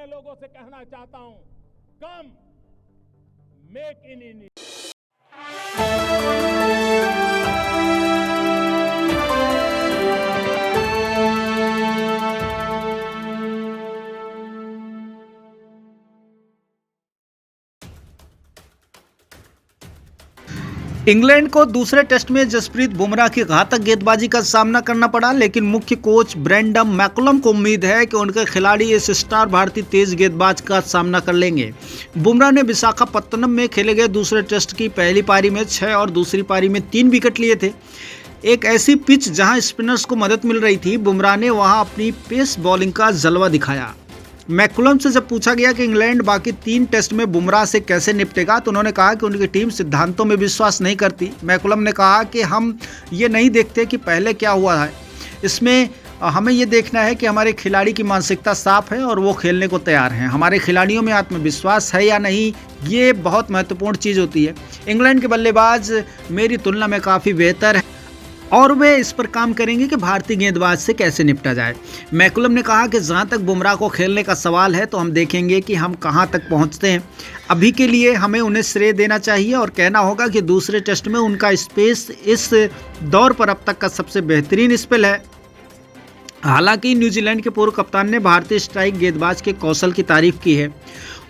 लोगों से कहना चाहता हूं, कम मेक इन इंडिया। इंग्लैंड को दूसरे टेस्ट में जसप्रीत बुमराह की घातक गेंदबाजी का सामना करना पड़ा, लेकिन मुख्य कोच ब्रेंडन मैकुलम को उम्मीद है कि उनके खिलाड़ी इस स्टार भारतीय तेज गेंदबाज का सामना कर लेंगे। बुमराह ने विशाखापत्तनम में खेले गए दूसरे टेस्ट की पहली पारी में 6 और दूसरी पारी में 3 विकेट लिए थे। एक ऐसी पिच जहां स्पिनर्स को मदद मिल रही थी, बुमराह ने वहां अपनी पेस बॉलिंग का जलवा दिखाया। मैकुलम से जब पूछा गया कि इंग्लैंड बाकी 3 टेस्ट में बुमराह से कैसे निपटेगा, तो उन्होंने कहा कि उनकी टीम सिद्धांतों में विश्वास नहीं करती। मैकुलम ने कहा कि हम ये नहीं देखते कि पहले क्या हुआ है, इसमें हमें ये देखना है कि हमारे खिलाड़ी की मानसिकता साफ है और वो खेलने को तैयार हैं। हमारे खिलाड़ियों में आत्मविश्वास है या नहीं, ये बहुत महत्वपूर्ण चीज़ होती है। इंग्लैंड के बल्लेबाज मेरी तुलना में काफ़ी बेहतर है और वे इस पर काम करेंगे कि भारतीय गेंदबाज से कैसे निपटा जाए। मैकुलम ने कहा कि जहां तक बुमराह को खेलने का सवाल है तो हम देखेंगे कि हम कहां तक पहुंचते हैं। अभी के लिए हमें उन्हें श्रेय देना चाहिए और कहना होगा कि दूसरे टेस्ट में उनका स्पेस इस दौर पर अब तक का सबसे बेहतरीन स्पेल है। हालांकि न्यूजीलैंड के पूर्व कप्तान ने भारतीय स्ट्राइक गेंदबाज के कौशल की तारीफ की है।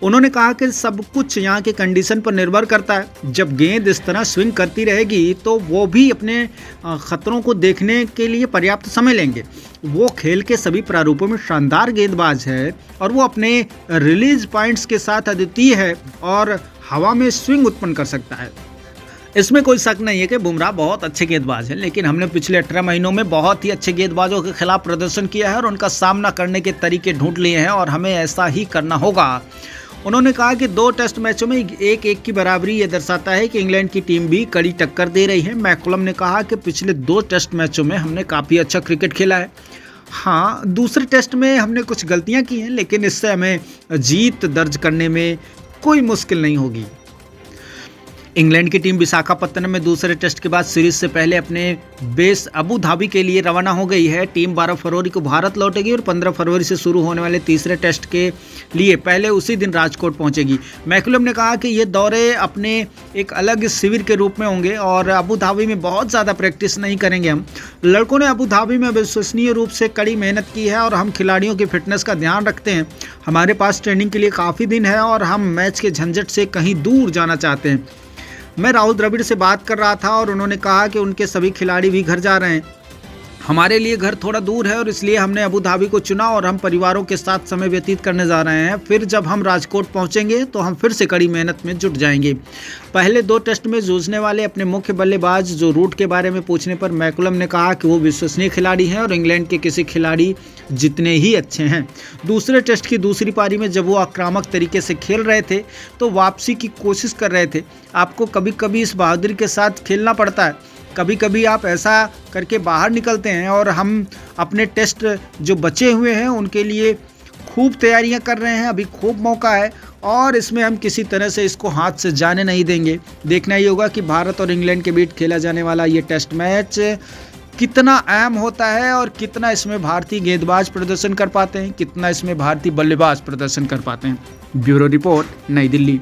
उन्होंने कहा कि सब कुछ यहाँ के कंडीशन पर निर्भर करता है। जब गेंद इस तरह स्विंग करती रहेगी तो वो भी अपने खतरों को देखने के लिए पर्याप्त समय लेंगे। वो खेल के सभी प्रारूपों में शानदार गेंदबाज है और वो अपने रिलीज पॉइंट्स के साथ अद्वितीय है और हवा में स्विंग उत्पन्न कर सकता है। इसमें कोई शक नहीं है कि बुमराह बहुत अच्छे गेंदबाज हैं, लेकिन हमने पिछले 18 महीनों में बहुत ही अच्छे गेंदबाजों के खिलाफ प्रदर्शन किया है और उनका सामना करने के तरीके ढूंढ लिए हैं और हमें ऐसा ही करना होगा। उन्होंने कहा कि 2 टेस्ट मैचों में 1-1 की बराबरी ये दर्शाता है कि इंग्लैंड की टीम भी कड़ी टक्कर दे रही है। मैकुलम ने कहा कि पिछले 2 टेस्ट मैचों में हमने काफ़ी अच्छा क्रिकेट खेला है। हाँ, दूसरे टेस्ट में हमने कुछ गलतियां की हैं, लेकिन इससे हमें जीत दर्ज करने में कोई मुश्किल नहीं होगी। इंग्लैंड की टीम विशाखापत्तनम में दूसरे टेस्ट के बाद सीरीज से पहले अपने बेस अबू धाबी के लिए रवाना हो गई है। टीम 12 फरवरी को भारत लौटेगी और 15 फरवरी से शुरू होने वाले तीसरे टेस्ट के लिए पहले उसी दिन राजकोट पहुंचेगी। मैकुलम ने कहा कि ये दौरे अपने एक अलग शिविर के रूप में होंगे और अबू धाबी में बहुत ज़्यादा प्रैक्टिस नहीं करेंगे। हम लड़कों ने अबू धाबी में विश्वसनीय रूप से कड़ी मेहनत की है और हम खिलाड़ियों की फिटनेस का ध्यान रखते हैं। हमारे पास ट्रेनिंग के लिए काफ़ी दिन है और हम मैच के झंझट से कहीं दूर जाना चाहते हैं। मैं राहुल द्रविड़ से बात कर रहा था और उन्होंने कहा कि उनके सभी खिलाड़ी भी घर जा रहे हैं। हमारे लिए घर थोड़ा दूर है और इसलिए हमने अबू धाबी को चुना और हम परिवारों के साथ समय व्यतीत करने जा रहे हैं। फिर जब हम राजकोट पहुंचेंगे तो हम फिर से कड़ी मेहनत में जुट जाएंगे। पहले 2 टेस्ट में जूझने वाले अपने मुख्य बल्लेबाज जो रूट के बारे में पूछने पर मैकुलम ने कहा कि वो विश्वसनीय खिलाड़ी हैं और इंग्लैंड के किसी खिलाड़ी जितने ही अच्छे हैं। दूसरे टेस्ट की दूसरी पारी में जब वो आक्रामक तरीके से खेल रहे थे तो वापसी की कोशिश कर रहे थे। आपको कभी कभी इस बहादुरी के साथ खेलना पड़ता है, कभी कभी आप ऐसा करके बाहर निकलते हैं और हम अपने टेस्ट जो बचे हुए हैं उनके लिए खूब तैयारियां कर रहे हैं। अभी खूब मौका है और इसमें हम किसी तरह से इसको हाथ से जाने नहीं देंगे। देखना ही होगा कि भारत और इंग्लैंड के बीच खेला जाने वाला ये टेस्ट मैच कितना अहम होता है और कितना इसमें भारतीय गेंदबाज प्रदर्शन कर पाते हैं, कितना इसमें भारतीय बल्लेबाज प्रदर्शन कर पाते हैं। ब्यूरो रिपोर्ट, नई दिल्ली।